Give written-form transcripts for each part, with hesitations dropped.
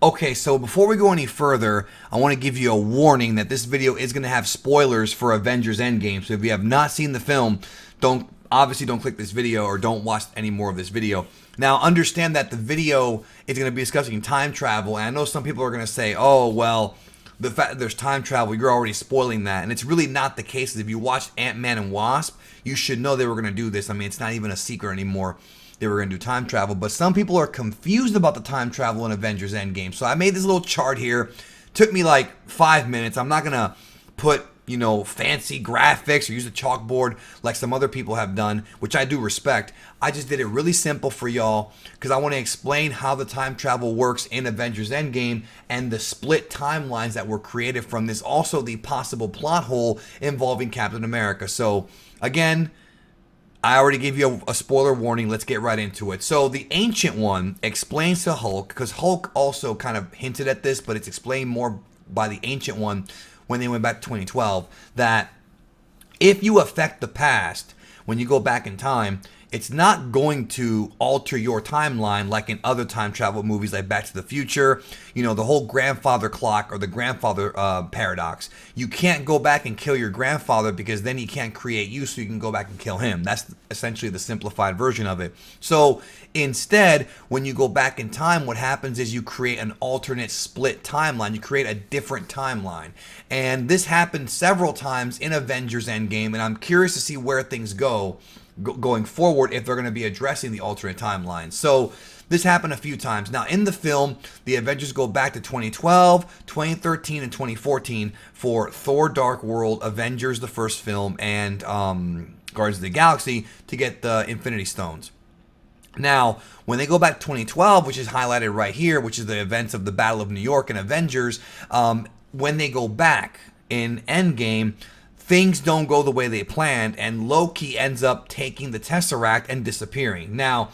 Okay, so before we go any further, I want to give you a warning that this video is going to have spoilers for Avengers Endgame. So if you have not seen the film, don't click this video or don't watch any more of this video. Now, understand that the video is going to be discussing time travel, and I know some people are going to say, "Oh, well, the fact that there's time travel, you're already spoiling that." And it's really not the case. If you watched Ant-Man and Wasp, you should know they were going to do this. I mean, it's not even a secret anymore. They were going to do time travel, but some people are confused about the time travel in Avengers Endgame. So I made this little chart here. Took me like 5 minutes. I'm not going to put, fancy graphics or use a chalkboard like some other people have done, which I do respect. I just did it really simple for y'all because I want to explain how the time travel works in Avengers Endgame and the split timelines that were created from this. Also, the possible plot hole involving Captain America. So, again, I already gave you a spoiler warning. Let's get right into it. So the Ancient One explains to Hulk, because Hulk also kind of hinted at this, but it's explained more by the Ancient One when they went back to 2012, that if you affect the past, when you go back in time, it's not going to alter your timeline like in other time travel movies like Back to the Future, the whole grandfather clock or the grandfather paradox. You can't go back and kill your grandfather because then he can't create you, so you can go back and kill him. That's essentially the simplified version of it. So instead, when you go back in time, what happens is you create an alternate split timeline. You create a different timeline. And this happened several times in Avengers Endgame, and I'm curious to see where things going forward if they're going to be addressing the alternate timeline. So this happened a few times. Now in the film, the Avengers go back to 2012, 2013, and 2014 for Thor Dark World, Avengers the first film, and Guardians of the Galaxy to get the Infinity Stones. Now, when they go back to 2012, which is highlighted right here, which is the events of the Battle of New York and Avengers, when they go back in Endgame, things don't go the way they planned, and Loki ends up taking the Tesseract and disappearing. Now,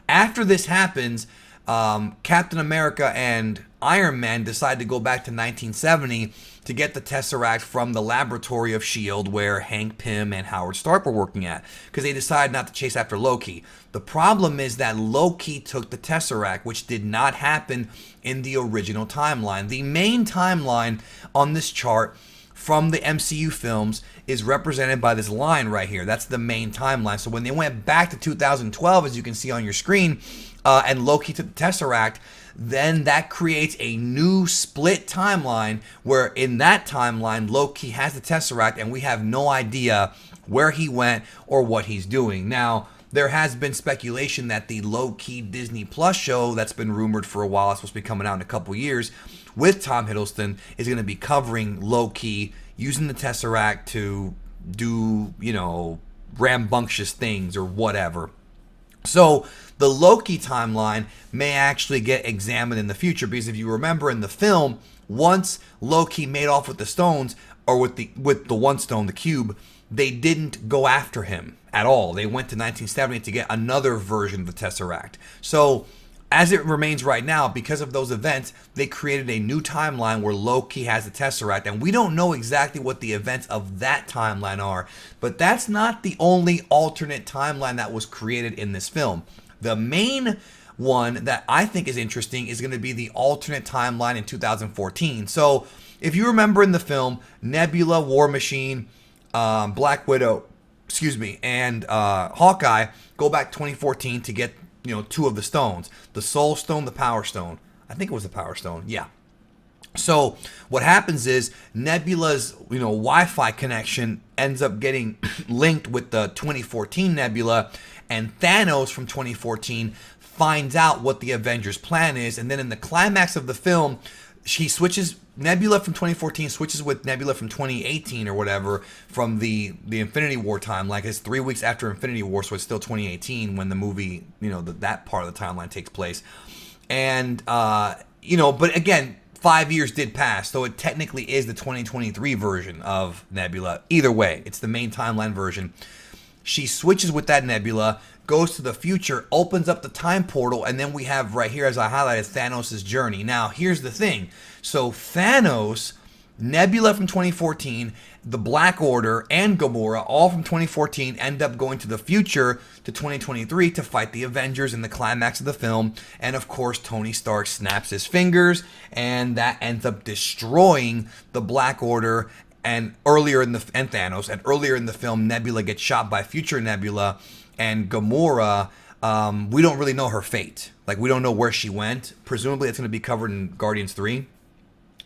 after this happens, Captain America and Iron Man decide to go back to 1970 to get the Tesseract from the laboratory of S.H.I.E.L.D. where Hank Pym and Howard Stark were working at, because they decide not to chase after Loki. The problem is that Loki took the Tesseract, which did not happen in the original timeline. The main timeline on this chart from the MCU films is represented by this line right here. That's the main timeline. So when they went back to 2012, as you can see on your screen, and Loki took the Tesseract, then that creates a new split timeline where in that timeline, Loki has the Tesseract and we have no idea where he went or what he's doing. Now, there has been speculation that the Loki Disney Plus show that's been rumored for a while, it's supposed to be coming out in a couple years, with Tom Hiddleston, is going to be covering Loki using the Tesseract to do, rambunctious things or whatever. So the Loki timeline may actually get examined in the future, because if you remember in the film, once Loki made off with the stones, or with the one stone, the cube, they didn't go after him at all. They went to 1970 to get another version of the Tesseract. So as it remains right now, because of those events, they created a new timeline where Loki has the Tesseract, and we don't know exactly what the events of that timeline are, but that's not the only alternate timeline that was created in this film. The main one that I think is interesting is going to be the alternate timeline in 2014. So if you remember in the film, Nebula, War Machine, Black Widow, and Hawkeye go back 2014 to get two of the stones, the Soul Stone, the Power Stone. I think it was the Power Stone. Yeah. So what happens is Nebula's Wi-Fi connection ends up getting linked with the 2014 Nebula, and Thanos from 2014 finds out what the Avengers' plan is, and then in the climax of the film, Nebula from 2014 switches with Nebula from 2018 or whatever, from the Infinity War time. Like, it's 3 weeks after Infinity War, so it's still 2018 when the movie, that part of the timeline takes place. And, but again, 5 years did pass, so it technically is the 2023 version of Nebula. Either way, it's the main timeline version. She switches with that Nebula, goes to the future, opens up the time portal, and then we have right here, as I highlighted, Thanos' journey. Now, here's the thing. So Thanos Nebula from 2014, the Black Order, and Gamora, all from 2014, end up going to the future to 2023 to fight the Avengers in the climax of the film. And of course, Tony Stark snaps his fingers, and that ends up destroying the Black Order. And Thanos, and earlier in the film, Nebula gets shot by future Nebula, and Gamora, we don't really know her fate. Like, we don't know where she went. Presumably, it's going to be covered in Guardians 3.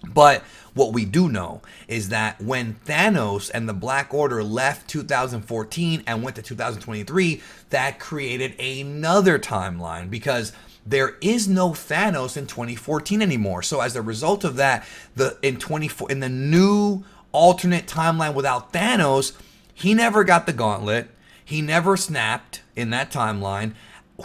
But what we do know is that when Thanos and the Black Order left 2014 and went to 2023, that created another timeline, because there is no Thanos in 2014 anymore. So as a result of that, in the new alternate timeline without Thanos, he never got the gauntlet. He never snapped in that timeline.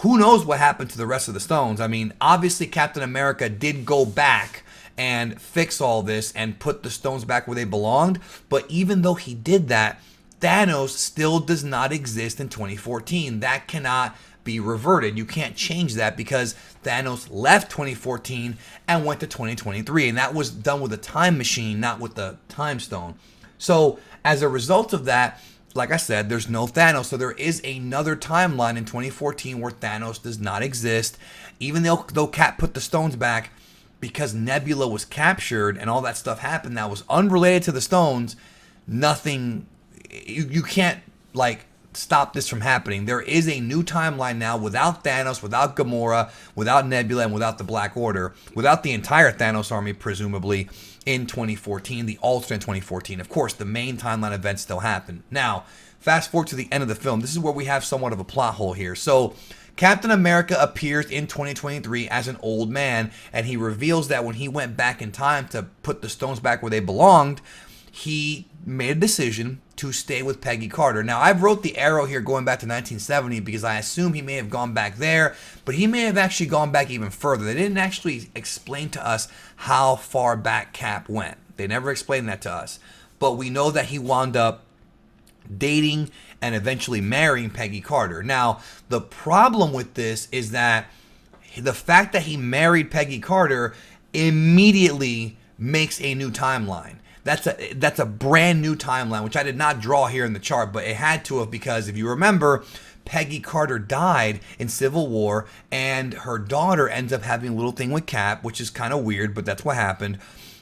Who knows what happened to the rest of the stones? I mean, obviously Captain America did go back and fix all this and put the stones back where they belonged. But even though he did that, Thanos still does not exist in 2014. That cannot be reverted. You can't change that, because Thanos left 2014 and went to 2023. And that was done with a time machine, not with the time stone. So as a result of that, like I said, there's no Thanos. So there is another timeline in 2014 where Thanos does not exist. Even though Cap put the stones back, because Nebula was captured and all that stuff happened that was unrelated to the stones, nothing, you can't like stop this from happening. There is a new timeline now without Thanos, without Gamora, without Nebula, and without the Black Order, without the entire Thanos army, presumably, in 2014, the alternate 2014. Of course, the main timeline events still happen. Now, fast forward to the end of the film. This is where we have somewhat of a plot hole here. So Captain America appears in 2023 as an old man, and he reveals that when he went back in time to put the stones back where they belonged, he made a decision to stay with Peggy Carter. Now, I wrote the arrow here going back to 1970 because I assume he may have gone back there, but he may have actually gone back even further. They didn't actually explain to us how far back Cap went. They never explained that to us. But we know that he wound up dating and eventually marrying Peggy Carter. Now, the problem with this is that the fact that he married Peggy Carter immediately makes a new timeline. That's a brand new timeline, which I did not draw here in the chart, but it had to have, because if you remember, Peggy Carter died in Civil War, and her daughter ends up having a little thing with Cap, which is kind of weird, but that's what happened.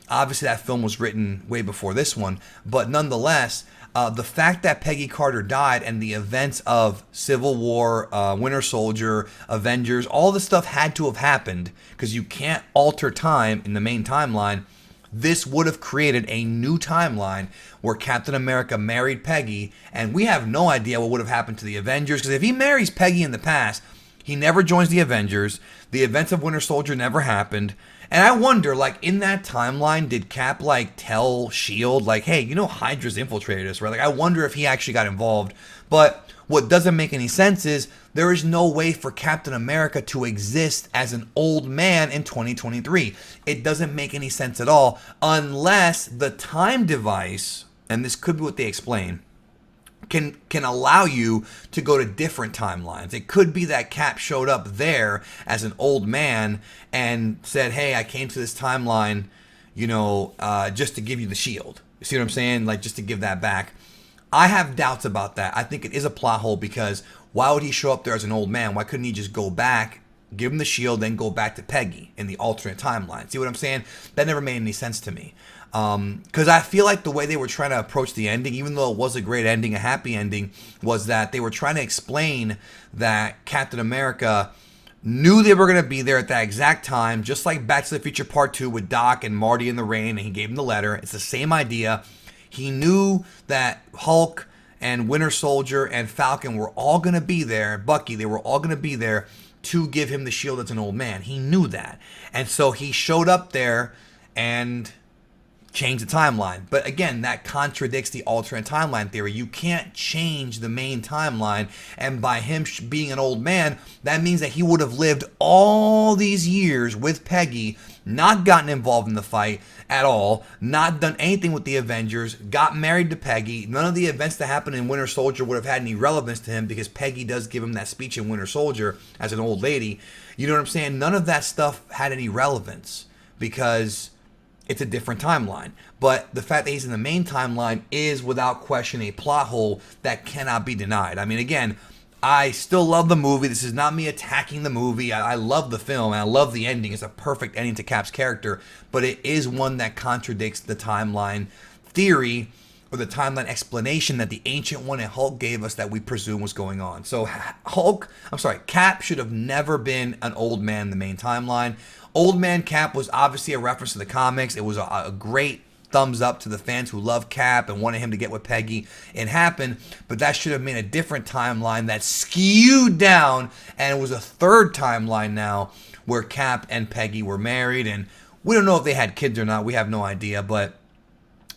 Obviously, that film was written way before this one, but nonetheless, the fact that Peggy Carter died and the events of Civil War, Winter Soldier, Avengers, all this stuff had to have happened, because you can't alter time in the main timeline. This would have created a new timeline where Captain America married Peggy, and we have no idea what would have happened to the Avengers, because if he marries Peggy in the past, he never joins the Avengers. The events of Winter Soldier never happened. And I wonder, like, in that timeline, did Cap, like, tell S.H.I.E.L.D., like, hey, you know Hydra's infiltrated us, right? Like, I wonder if he actually got involved. But what doesn't make any sense is there is no way for Captain America to exist as an old man in 2023. It doesn't make any sense at all, unless the time device, and this could be what they explain, can allow you to go to different timelines. It could be that Cap showed up there as an old man and said, hey, I came to this timeline, just to give you the shield. You see what I'm saying? Like, just to give that back. I have doubts about that. I think it is a plot hole, because why would he show up there as an old man? Why couldn't he just go back, give him the shield, then go back to Peggy in the alternate timeline? See what I'm saying? That never made any sense to me. Because I feel like the way they were trying to approach the ending, even though it was a great ending, a happy ending, was that they were trying to explain that Captain America knew they were going to be there at that exact time, just like Back to the Future Part 2 with Doc and Marty in the rain, and he gave him the letter. It's the same idea. He knew that Hulk and Winter Soldier and Falcon were all going to be there, Bucky, they were all going to be there to give him the shield as an old man. He knew that. And so he showed up there and change the timeline. But again, that contradicts the alternate timeline theory. You can't change the main timeline, and by him being an old man, that means that he would have lived all these years with Peggy, not gotten involved in the fight at all, not done anything with the Avengers, got married to Peggy. None of the events that happened in Winter Soldier would have had any relevance to him, because Peggy does give him that speech in Winter Soldier as an old lady. You know what I'm saying? None of that stuff had any relevance, because it's a different timeline. But the fact that he's in the main timeline is without question a plot hole that cannot be denied. I mean, again, I still love the movie. This is not me attacking the movie. I love the film, and I love the ending. It's a perfect ending to Cap's character, but it is one that contradicts the timeline theory or the timeline explanation that the Ancient One and Hulk gave us that we presume was going on. So Cap should have never been an old man in the main timeline. Old Man Cap was obviously a reference to the comics. It was a great thumbs up to the fans who love Cap and wanted him to get with Peggy. It happened, but that should have been a different timeline that skewed down, and it was a third timeline now where Cap and Peggy were married, and we don't know if they had kids or not. We have no idea, but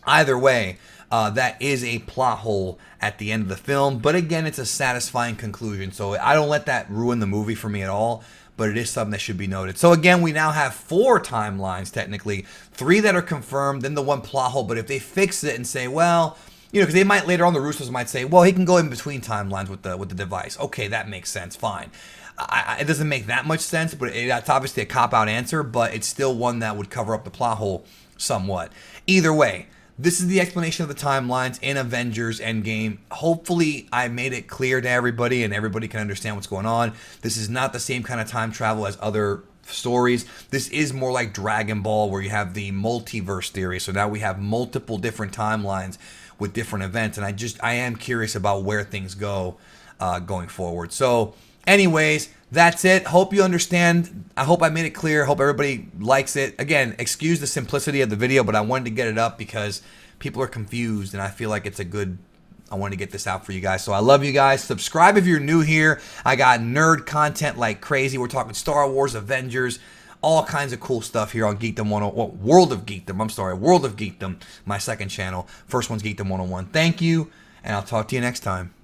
either way, that is a plot hole at the end of the film. But again, it's a satisfying conclusion, so I don't let that ruin the movie for me at all. But it is something that should be noted. So again, we now have 4 timelines technically, 3 that are confirmed, then the 1 plot hole. But if they fix it and say, well, because they might later on, the Russos might say, well, he can go in between timelines with the device. Okay, that makes sense. Fine. It doesn't make that much sense, but that's obviously a cop-out answer. But it's still one that would cover up the plot hole somewhat. Either way, this is the explanation of the timelines in Avengers Endgame. Hopefully, I made it clear to everybody and everybody can understand what's going on. This is not the same kind of time travel as other stories. This is more like Dragon Ball, where you have the multiverse theory. So now we have multiple different timelines with different events. And I am curious about where things go going forward. So anyways, that's it. Hope you understand. I hope I made it clear. Hope everybody likes it. Again, excuse the simplicity of the video, but I wanted to get it up because people are confused, and I feel like I wanted to get this out for you guys. So I love you guys. Subscribe if you're new here. I got nerd content like crazy. We're talking Star Wars, Avengers, all kinds of cool stuff here on Geekdom 101. World of Geekdom, my second channel. First one's Geekdom 101. Thank you, and I'll talk to you next time.